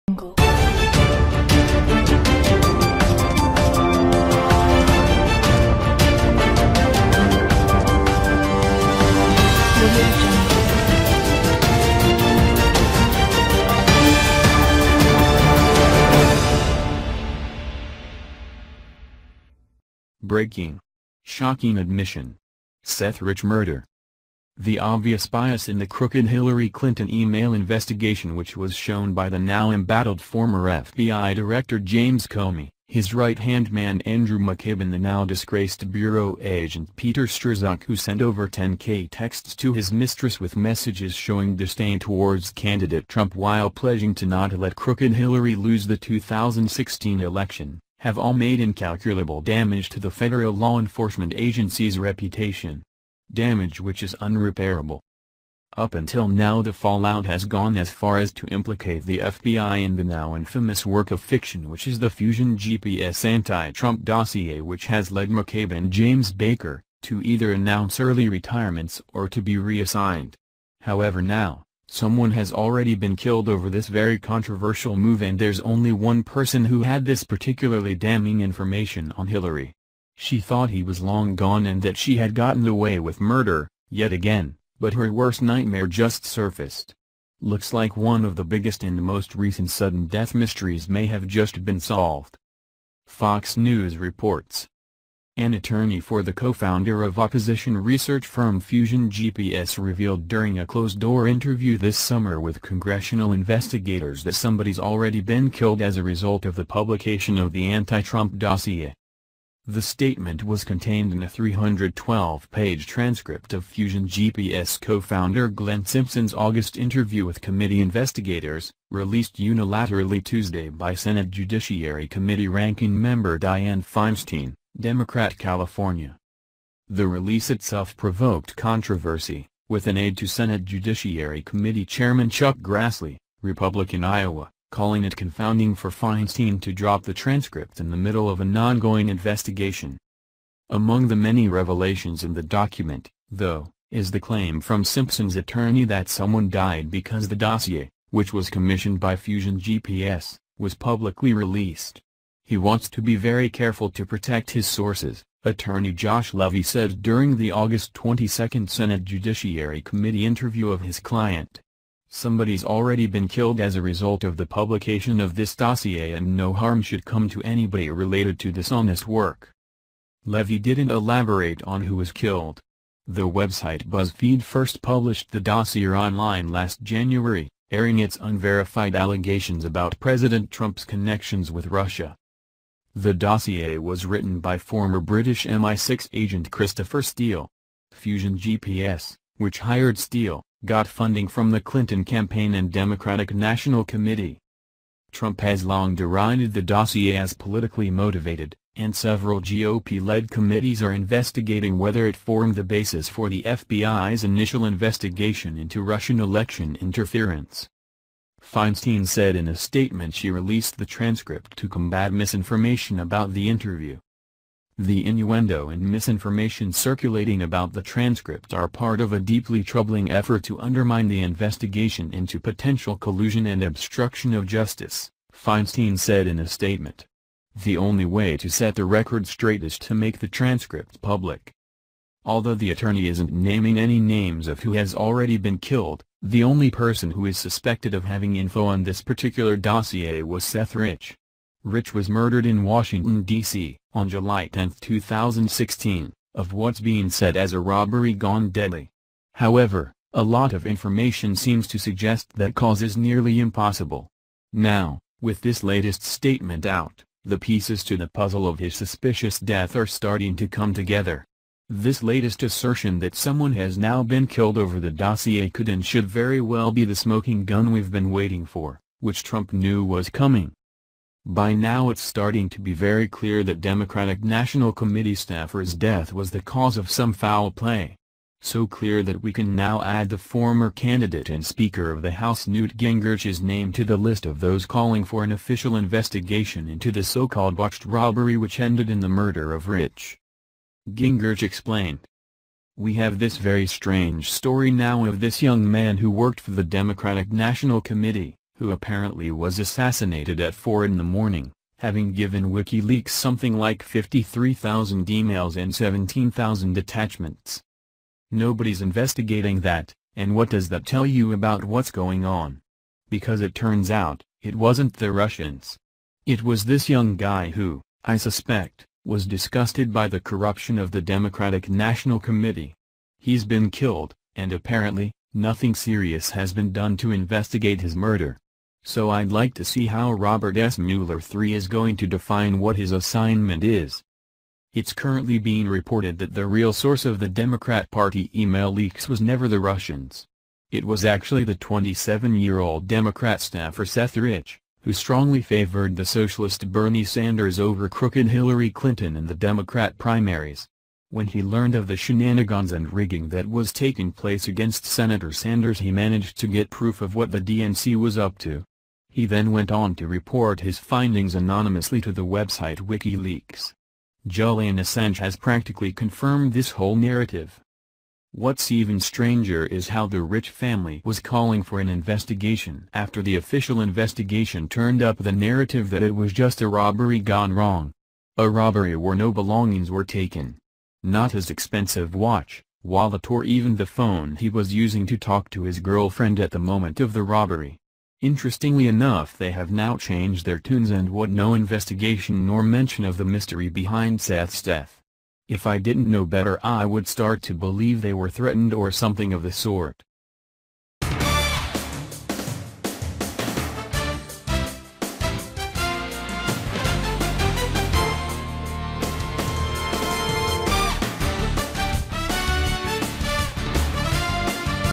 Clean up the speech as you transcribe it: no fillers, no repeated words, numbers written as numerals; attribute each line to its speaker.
Speaker 1: angle.
Speaker 2: Breaking. Shocking admission. Seth Rich murder. The obvious bias in the crooked Hillary Clinton email investigation, which was shown by the now embattled former FBI Director James Comey, his right-hand man Andrew McCabe, and the now disgraced bureau agent Peter Strzok, who sent over 10K texts to his mistress with messages showing disdain towards candidate Trump while pledging to not let crooked Hillary lose the 2016 election, have all made incalculable damage to the federal law enforcement agency's reputation. Damage which is unrepairable. Up until now, the fallout has gone as far as to implicate the FBI in the now infamous work of fiction which is the Fusion GPS anti-Trump dossier, which has led McCabe and James Baker to either announce early retirements or to be reassigned. However, now, someone has already been killed over this very controversial move, and there's only one person who had this particularly damning information on Hillary. She thought he was long gone and that she had gotten away with murder, yet again, but her worst nightmare just surfaced. Looks like one of the biggest and most recent sudden death mysteries may have just been solved. Fox News reports. An attorney for the co-founder of opposition research firm Fusion GPS revealed during a closed-door interview this summer with congressional investigators that somebody's already been killed as a result of the publication of the anti-Trump dossier. The statement was contained in a 312-page transcript of Fusion GPS co-founder Glenn Simpson's August interview with committee investigators, released unilaterally Tuesday by Senate Judiciary Committee Ranking Member Dianne Feinstein, Democrat, California. The release itself provoked controversy, with an aide to Senate Judiciary Committee Chairman Chuck Grassley, Republican, Iowa, calling it confounding for Feinstein to drop the transcript in the middle of an ongoing investigation. Among the many revelations in the document, though, is the claim from Simpson's attorney that someone died because the dossier, which was commissioned by Fusion GPS, was publicly released. He wants to be very careful to protect his sources, attorney Josh Levy said during the August 22 Senate Judiciary Committee interview of his client. Somebody's already been killed as a result of the publication of this dossier, and no harm should come to anybody related to this honest work. Levy didn't elaborate on who was killed. The website BuzzFeed first published the dossier online last January, airing its unverified allegations about President Trump's connections with Russia. The dossier was written by former British MI6 agent Christopher Steele. Fusion GPS, which hired Steele, got funding from the Clinton campaign and Democratic National Committee. Trump has long derided the dossier as politically motivated, and several GOP-led committees are investigating whether it formed the basis for the FBI's initial investigation into Russian election interference. Feinstein said in a statement she released the transcript to combat misinformation about the interview. The innuendo and misinformation circulating about the transcript are part of a deeply troubling effort to undermine the investigation into potential collusion and obstruction of justice, Feinstein said in a statement. The only way to set the record straight is to make the transcript public. Although the attorney isn't naming any names of who has already been killed, the only person who is suspected of having info on this particular dossier was Seth Rich. Rich was murdered in Washington, D.C., on July 10, 2016, of what's being said as a robbery gone deadly. However, a lot of information seems to suggest that cause is nearly impossible. Now, with this latest statement out, the pieces to the puzzle of his suspicious death are starting to come together. This latest assertion that someone has now been killed over the dossier could and should very well be the smoking gun we've been waiting for, which Trump knew was coming. By now it's starting to be very clear that Democratic National Committee staffer's death was the cause of some foul play. So clear that we can now add the former candidate and Speaker of the House Newt Gingrich's name to the list of those calling for an official investigation into the so-called botched robbery which ended in the murder of Rich. Gingrich explained. We have this very strange story now of this young man who worked for the Democratic National Committee, who apparently was assassinated at 4 in the morning, having given WikiLeaks something like 53,000 emails and 17,000 attachments. Nobody's investigating that, and what does that tell you about what's going on? Because it turns out, it wasn't the Russians. It was this young guy who, I suspect, was disgusted by the corruption of the Democratic National Committee. He's been killed, and apparently, nothing serious has been done to investigate his murder. So I'd like to see how Robert S. Mueller III is going to define what his assignment is. It's currently being reported that the real source of the Democrat Party email leaks was never the Russians. It was actually the 27-year-old Democrat staffer Seth Rich, who strongly favored the socialist Bernie Sanders over crooked Hillary Clinton in the Democrat primaries. When he learned of the shenanigans and rigging that was taking place against Senator Sanders, he managed to get proof of what the DNC was up to. He then went on to report his findings anonymously to the website WikiLeaks. Julian Assange has practically confirmed this whole narrative. What's even stranger is how the Rich family was calling for an investigation after the official investigation turned up the narrative that it was just a robbery gone wrong. A robbery where no belongings were taken. Not his expensive watch, wallet, or even the phone he was using to talk to his girlfriend at the moment of the robbery. Interestingly enough, they have now changed their tunes and want no investigation nor mention of the mystery behind Seth's death. If I didn't know better, I would start to believe they were threatened or something of the sort.